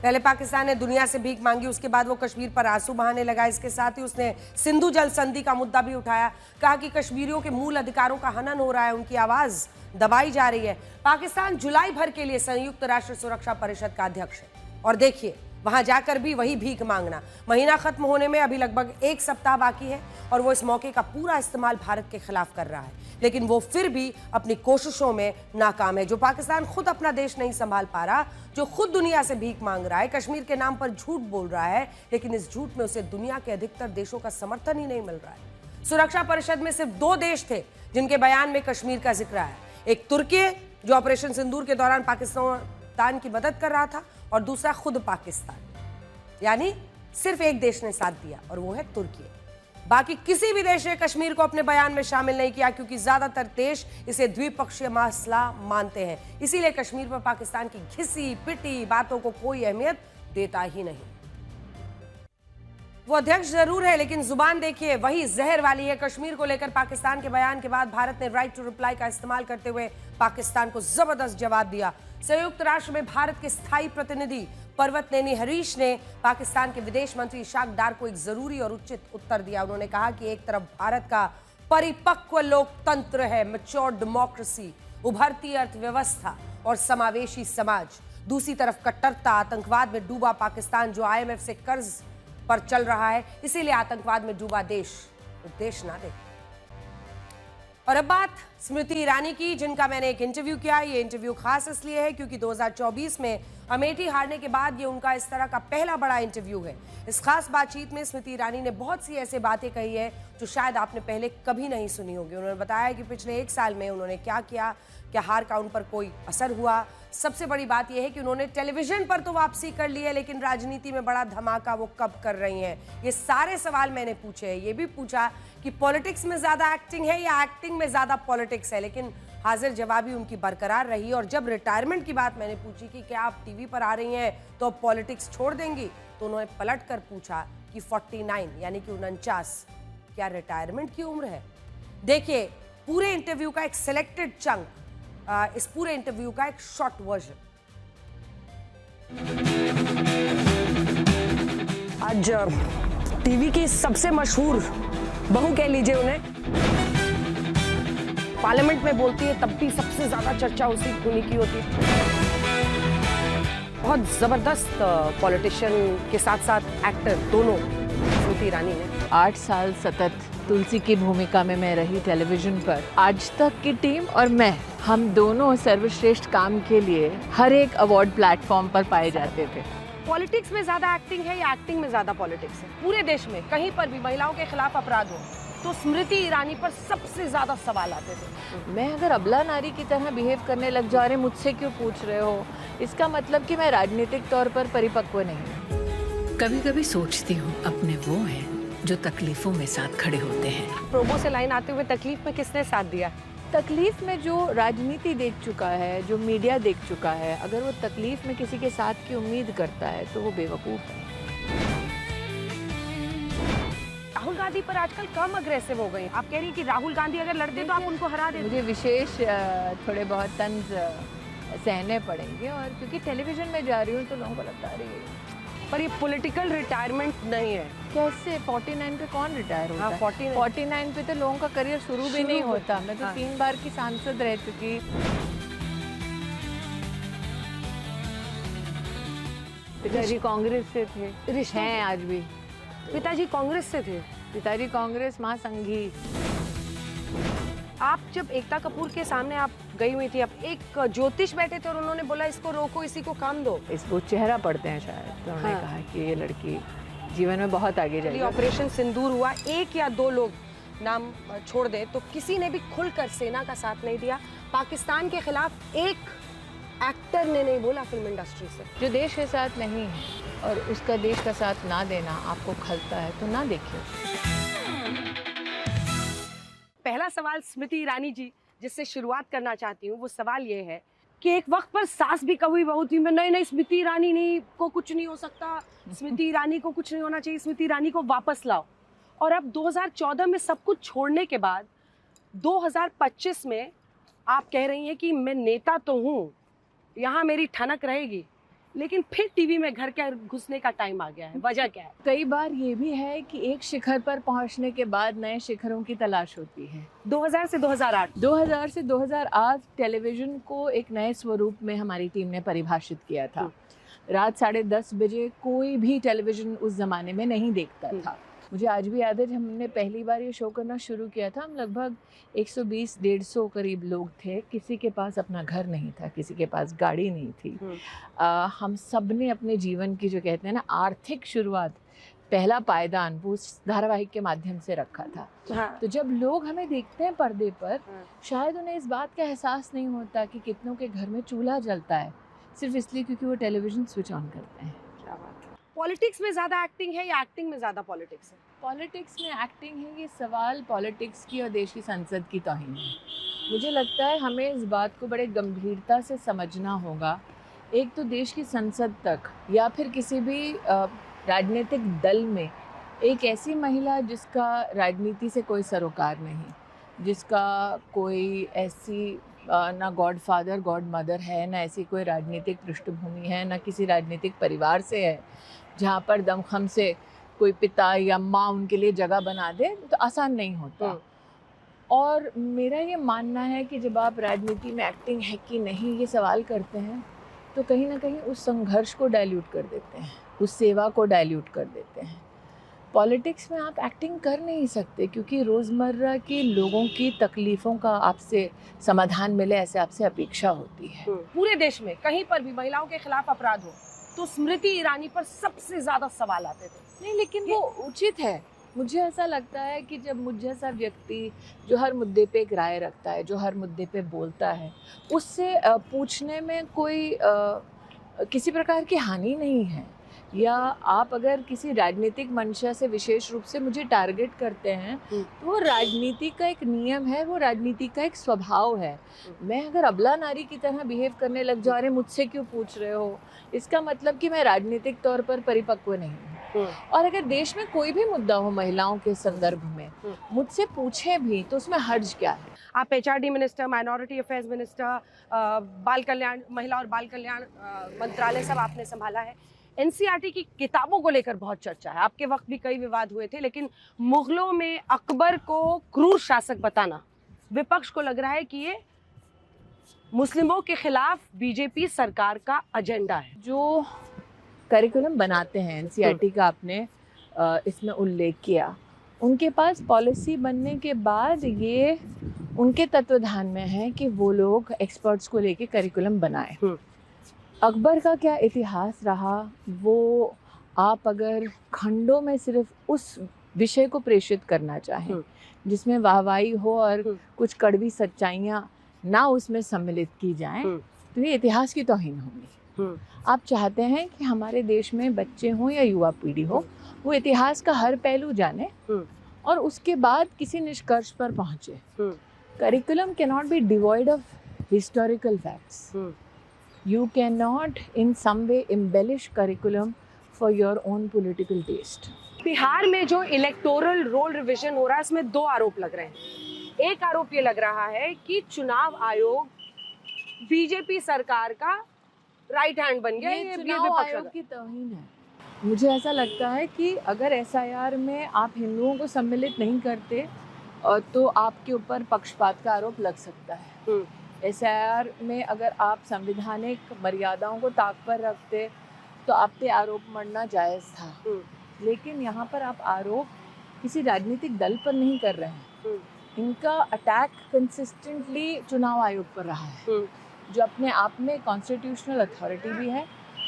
पहले पाकिस्तान ने दुनिया से भीख मांगी, उसके बाद वो कश्मीर पर आंसू बहाने लगा। इसके साथ ही उसने सिंधु जल संधि का मुद्दा भी उठाया। कहा कि कश्मीरियों के मूल अधिकारों का हनन हो रहा है, उनकी आवाज दबाई जा रही है। पाकिस्तान जुलाई भर के लिए संयुक्त राष्ट्र सुरक्षा परिषद का अध्यक्ष है, और देखिए वहां जाकर भी वही भीख मांगना। महीना खत्म होने में अभी लगभग 1 सप्ताह बाकी है, और वो इस मौके का पूरा इस्तेमाल भारत के खिलाफ कर रहा है, लेकिन वो फिर भी अपनी कोशिशों में नाकाम है। जो पाकिस्तान खुद अपना देश नहीं संभाल पा रहा, जो खुद दुनिया से भीख मांग रहा है, कश्मीर के नाम पर झूठ बोल रहा है, लेकिन इस झूठ में उसे दुनिया के अधिकतर देशों का समर्थन ही नहीं मिल रहा है। सुरक्षा परिषद में सिर्फ 2 देश थे जिनके बयान में कश्मीर का जिक्र है। एक तुर्की, जो ऑपरेशन सिंदूर के दौरान पाकिस्तान की मदद कर रहा था, और दूसरा खुद पाकिस्तान। यानी सिर्फ एक देश ने साथ दिया, और वो है तुर्की। बाकी किसी भी देश ने कश्मीर को अपने बयान में शामिल नहीं किया, क्योंकि ज्यादातर देश इसे द्विपक्षीय मसला मानते हैं। इसीलिए कश्मीर पर पाकिस्तान की घिसी पिटी बातों को कोई अहमियत देता ही नहीं। वो अध्यक्ष जरूर है, लेकिन जुबान देखिए वही जहर वाली है। कश्मीर को लेकर पाकिस्तान के बयान के बाद भारत ने राइट टू रिप्लाई का इस्तेमाल करते हुए पाकिस्तान को जबरदस्त जवाब दिया। संयुक्त राष्ट्र में भारत के स्थायी प्रतिनिधि पर्वतनेनी हरीश ने पाकिस्तान के विदेश मंत्री इशाक डार को एक जरूरी और उचित उत्तर दिया। उन्होंने कहा कि एक तरफ भारत का परिपक्व लोकतंत्र है, मैच्योर डेमोक्रेसी, उभरती अर्थव्यवस्था और समावेशी समाज, दूसरी तरफ कट्टरता, आतंकवाद में डूबा पाकिस्तान जो IMF से कर्ज पर चल रहा है, इसीलिए आतंकवाद में डूबा देश उपदेश ना दे। और अब बात स्मृति ईरानी की, जिनका मैंने एक इंटरव्यू किया। ये इंटरव्यू खास इसलिए है क्योंकि 2024 में अमेठी हारने के बाद ये उनका इस तरह का पहला बड़ा इंटरव्यू है। इस खास बातचीत में स्मृति ईरानी ने बहुत सी ऐसी बातें कही है जो शायद आपने पहले कभी नहीं सुनी होगी। उन्होंने बताया कि पिछले 1 साल में उन्होंने क्या किया, क्या हार का उन पर कोई असर हुआ। सबसे बड़ी बात यह है कि उन्होंने टेलीविजन पर तो वापसी कर ली है, लेकिन राजनीति में बड़ा धमाका वो कब कर रही हैं। ये सारे सवाल मैंने पूछे हैं। ये भी पूछा कि पॉलिटिक्स में ज्यादा एक्टिंग है या एक्टिंग में ज्यादा पॉलिटिक्स है, लेकिन हाजिर जवाबी उनकी बरकरार रही। और जब रिटायरमेंट की बात मैंने पूछी कि क्या आप टीवी पर आ रही हैं तो अब पॉलिटिक्स छोड़ देंगी, तो उन्होंने पलट कर पूछा कि 49 यानी कि 49 क्या रिटायरमेंट की उम्र है। देखिए पूरे इंटरव्यू का एक सिलेक्टेड चंक, इस पूरे इंटरव्यू का एक शॉर्ट वर्जन। आज टीवी की सबसे मशहूर बहू कह लीजिए उन्हें, पार्लियामेंट में बोलती है तब भी सबसे ज्यादा चर्चा उन्हीं की होती है। बहुत जबरदस्त पॉलिटिशियन के साथ साथ एक्टर दोनों स्मृति ईरानी ने। 8 साल सतत तुलसी की भूमिका में मैं रही टेलीविजन पर। आज तक की टीम और मैं, हम दोनों सर्वश्रेष्ठ काम के लिए हर एक अवार्ड प्लेटफॉर्म पर पाए जाते थे। पॉलिटिक्स में ज्यादा एक्टिंग है या एक्टिंग में ज्यादा पॉलिटिक्स है? पूरे देश में कहीं पर भी महिलाओं के खिलाफ अपराध हो तो स्मृति ईरानी पर सबसे ज्यादा सवाल आते थे। मैं अगर अबला नारी की तरह बिहेव करने लग जा रहे, मुझसे क्यों पूछ रहे हो, इसका मतलब कि मैं राजनीतिक तौर पर परिपक्व नहीं हूँ। कभी कभी सोचती हूँ अपने वो हैं जो तकलीफों में साथ खड़े होते हैं। प्रोमो से लाइन आते हुए तकलीफ में किसने साथ दिया? तकलीफ में जो राजनीति देख चुका है, जो मीडिया देख चुका है, अगर वो तकलीफ में किसी के साथ की उम्मीद करता है तो वो बेवकूफ़ है। राहुल गांधी पर आजकल कम अग्रेसिव हो गए। आप कह रही हैं कि राहुल गांधी अगर लड़ते तो आप उनको हरा देते। मुझे विशेष थोड़े बहुत तंज सहने पड़ेंगे, और क्योंकि टेलीविजन में जा रही हूँ तो लोगों को लगता है पर ये पॉलिटिकल रिटायरमेंट नहीं है। कैसे? 49 पे कौन रिटायर होता है? 49 पे तो लोगों का करियर शुरू भी नहीं होता। मैं तो 3 बार की सांसद रह चुकी। पिताजी कांग्रेस से थे, हैं आज भी। पिताजी कांग्रेस से थे? पिताजी कांग्रेस महासंघी। आप जब एकता कपूर के सामने आप गई हुई थी, अब एक ज्योतिष बैठे थे और उन्होंने बोला इसको रोको, इसी को काम दो। इसको चेहरा पढ़ते हैं शायद, तो उन्होंने कहा कि ये लड़की जीवन में बहुत आगे जाएगी। ऑपरेशन सिंदूर हुआ, 1 या 2 लोग नाम छोड़ दे तो किसी ने भी खुलकर सेना का साथ नहीं दिया। पाकिस्तान के खिलाफ एक एक्टर ने नहीं बोला फिल्म इंडस्ट्री से। जो देश के साथ नहीं है और उसका देश का साथ ना देना आपको खलता है तो ना देखिए। पहला सवाल स्मृति ईरानी जी जिससे शुरुआत करना चाहती हूँ, वो सवाल ये है कि एक वक्त पर सास भी कभी बहू थी। मैं नहीं स्मृति ईरानी नहीं को कुछ नहीं हो सकता, स्मृति ईरानी को कुछ नहीं होना चाहिए, स्मृति ईरानी को वापस लाओ। और अब 2014 में सब कुछ छोड़ने के बाद 2025 में आप कह रही हैं कि मैं नेता तो हूँ, यहाँ मेरी ठनक रहेगी, लेकिन फिर टीवी में घर के घुसने का टाइम आ गया है। वजह क्या है? कई बार ये भी है कि एक शिखर पर पहुंचने के बाद नए शिखरों की तलाश होती है। 2000 से 2008 2000 से 2008 टेलीविज़न को एक नए स्वरूप में हमारी टीम ने परिभाषित किया था। रात 10:30 बजे कोई भी टेलीविज़न उस ज़माने में नहीं देखता था। मुझे आज भी याद है जब हमने पहली बार ये शो करना शुरू किया था, हम लगभग 120-150 करीब लोग थे। किसी के पास अपना घर नहीं था, किसी के पास गाड़ी नहीं थी। हम सब ने अपने जीवन की जो कहते हैं ना आर्थिक शुरुआत, पहला पायदान वो उस धारावाहिक के माध्यम से रखा था। तो जब लोग हमें देखते हैं पर्दे पर, शायद उन्हें इस बात का एहसास नहीं होता कि कितनों के घर में चूल्हा जलता है सिर्फ इसलिए क्योंकि वो टेलीविज़न स्विच ऑन करते हैं। क्या बात है। पॉलिटिक्स में ज़्यादा एक्टिंग है या एक्टिंग में ज़्यादा पॉलिटिक्स है? पॉलिटिक्स में एक्टिंग है, ये सवाल पॉलिटिक्स की और देश की संसद की तौहीन है। मुझे लगता है हमें इस बात को बड़े गंभीरता से समझना होगा। एक तो देश की संसद तक या फिर किसी भी राजनीतिक दल में एक ऐसी महिला जिसका राजनीति से कोई सरोकार नहीं, जिसका कोई ऐसी ना गॉड फादर गॉड मदर है, ना ऐसी कोई राजनीतिक पृष्ठभूमि है, ना किसी राजनीतिक परिवार से है जहाँ पर दमखम से कोई पिता या माँ उनके लिए जगह बना दे, तो आसान नहीं होता। और मेरा ये मानना है कि जब आप राजनीति में एक्टिंग है कि नहीं ये सवाल करते हैं तो कहीं ना कहीं उस संघर्ष को डाइल्यूट कर देते हैं, उस सेवा को डाइल्यूट कर देते हैं। पॉलिटिक्स में आप एक्टिंग कर नहीं सकते, क्योंकि रोज़मर्रा के लोगों की तकलीफ़ों का आपसे समाधान मिले ऐसे आपसे अपेक्षा होती है। पूरे देश में कहीं पर भी महिलाओं के खिलाफ अपराध हो तो स्मृति ईरानी पर सबसे ज्यादा सवाल आते थे। नहीं, लेकिन वो उचित है। मुझे ऐसा लगता है कि जब मुझ जैसा व्यक्ति जो हर मुद्दे पे एक राय रखता है, जो हर मुद्दे पे बोलता है, उससे पूछने में कोई किसी प्रकार की हानि नहीं है। या आप अगर किसी राजनीतिक मंशा से विशेष रूप से मुझे टारगेट करते हैं तो वो राजनीति का एक नियम है, वो राजनीति का एक स्वभाव है। मैं अगर अबला नारी की तरह बिहेव करने लग जा रहे मुझसे क्यों पूछ रहे हो, इसका मतलब कि मैं राजनीतिक तौर पर परिपक्व नहीं हूँ। और अगर देश में कोई भी मुद्दा हो महिलाओं के संदर्भ में मुझसे पूछे भी तो उसमें हर्ज क्या है। आप HRD minister, minority affairs minister, बाल कल्याण, महिला और बाल कल्याण मंत्रालय सब आपने संभाला है। NCERT की किताबों को लेकर बहुत चर्चा है। आपके वक्त भी कई विवाद हुए थे, लेकिन मुगलों में अकबर को क्रूर शासक बताना विपक्ष को लग रहा है कि ये मुस्लिमों के खिलाफ बीजेपी सरकार का एजेंडा है। जो करिकुलम बनाते हैं NCERT का आपने इसमें उल्लेख किया, उनके पास पॉलिसी बनने के बाद ये उनके तत्वाधान में है कि वो लोग एक्सपर्ट्स को लेके करिकुलम बनाए। अकबर का क्या इतिहास रहा, वो आप अगर खंडों में सिर्फ उस विषय को प्रेषित करना चाहें जिसमें वाहवाही हो और कुछ कड़वी सच्चाइयाँ ना उसमें सम्मिलित की जाएं, तो ये इतिहास की तौहीन होगी। आप चाहते हैं कि हमारे देश में बच्चे हों या युवा पीढ़ी हो, वो इतिहास का हर पहलू जाने और उसके बाद किसी निष्कर्ष पर पहुँचे। Curriculum can not be devoid of historical facts. You cannot in some way embellish curriculum for your own political taste. Bihar में जो इलेक्टोरल रोल रिवीजन हो रहा है, इसमें दो आरोप लग रहे हैं। एक आरोप ये लग रहा है कि चुनाव आयोग बीजेपी सरकार का राइट हैंड बन गया। ये चुनाव आयोग की तौहीन है। मुझे ऐसा लगता है कि अगर SIR में आप हिंदुओं को सम्मिलित नहीं करते तो आपके ऊपर पक्षपात का आरोप लग सकता है। SIR में अगर आप संवैधानिक मर्यादाओं को ताक पर रखते तो आप पे आरोप मढ़ना जायज़ था, लेकिन यहाँ पर आप आरोप किसी राजनीतिक दल पर नहीं कर रहे हैं। इनका अटैक कंसिस्टेंटली चुनाव आयोग पर रहा है, जो अपने आप में कॉन्स्टिट्यूशनल अथॉरिटी भी है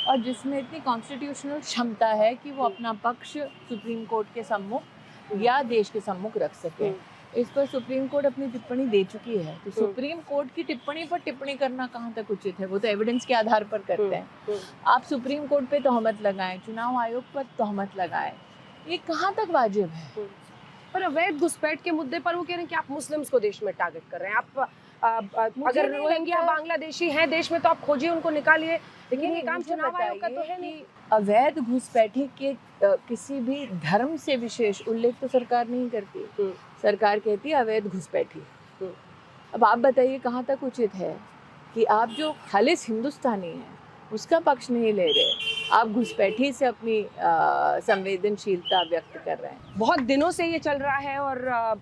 और जिसमें इतनी कॉन्स्टिट्यूशनल क्षमता है कि वो अपना पक्ष सुप्रीम कोर्ट के सम्मुख या देश के सम्मुख रख सके। इस पर सुप्रीम कोर्ट अपनी टिप्पणी दे चुकी है, तो सुप्रीम कोर्ट की टिप्पणी पर टिप्पणी करना कहाँ तक उचित है? वो तो एविडेंस के आधार पर करते हैं। आप सुप्रीम कोर्ट पे तोहमत लगाएं, चुनाव आयोग पर तोहमत लगाएं, ये कहाँ तक वाजिब है? पर अवैध घुसपैठ के मुद्दे पर वो कह रहे हैं कि आप मुस्लिम्स को देश में टारगेट कर रहे हैं। आप अगर रोहिंग्या बांग्लादेशी हैं देश में तो आप खोजिए, उनको निकालिए, लेकिन ये काम चुनाव आयोग का तो है नहीं। अवैध घुसपैठी के किसी भी धर्म से विशेष उल्लेख तो सरकार नहीं करती। सरकार कहती है अवैध घुसपैठी। अब आप बताइए कहाँ तक उचित है कि आप जो खालिस हिंदुस्तानी हैं उसका पक्ष नहीं ले रहे, आप घुसपैठी से अपनी संवेदनशीलता व्यक्त कर रहे हैं। बहुत दिनों से ये चल रहा है और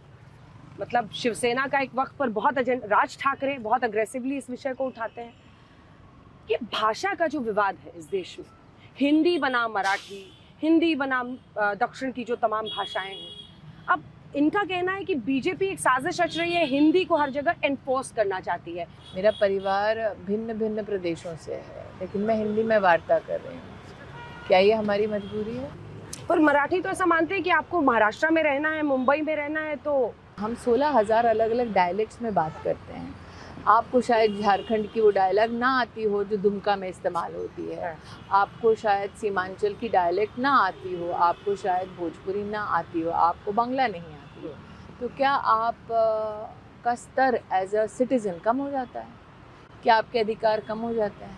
मतलब शिवसेना का एक वक्त पर बहुत राज ठाकरे बहुत अग्रेसिवली इस विषय को उठाते हैं। ये भाषा का जो विवाद है इस देश में, हिंदी बनाम मराठी, हिंदी बनाम दक्षिण की जो तमाम भाषाएं हैं, अब इनका कहना है कि बीजेपी एक साजिश रच रही है, हिंदी को हर जगह एनफोर्स करना चाहती है। मेरा परिवार भिन्न भिन्न प्रदेशों से है, लेकिन मैं हिंदी में वार्ता कर रही हूँ। क्या ये हमारी मजबूरी है? पर मराठी तो ऐसा मानते हैं कि आपको महाराष्ट्र में रहना है, मुंबई में रहना है, तो हम 16,000 अलग अलग डायलेक्ट्स में बात करते हैं। आपको शायद झारखंड की वो डायलॉग ना आती हो जो दुमका में इस्तेमाल होती है, आपको शायद सीमांचल की डायलेक्ट ना आती हो, आपको शायद भोजपुरी ना आती हो, आपको बांग्ला नहीं आती हो, तो क्या आप का स्तर एज अ सिटीज़न कम हो जाता है? क्या आपके अधिकार कम हो जाते हैं?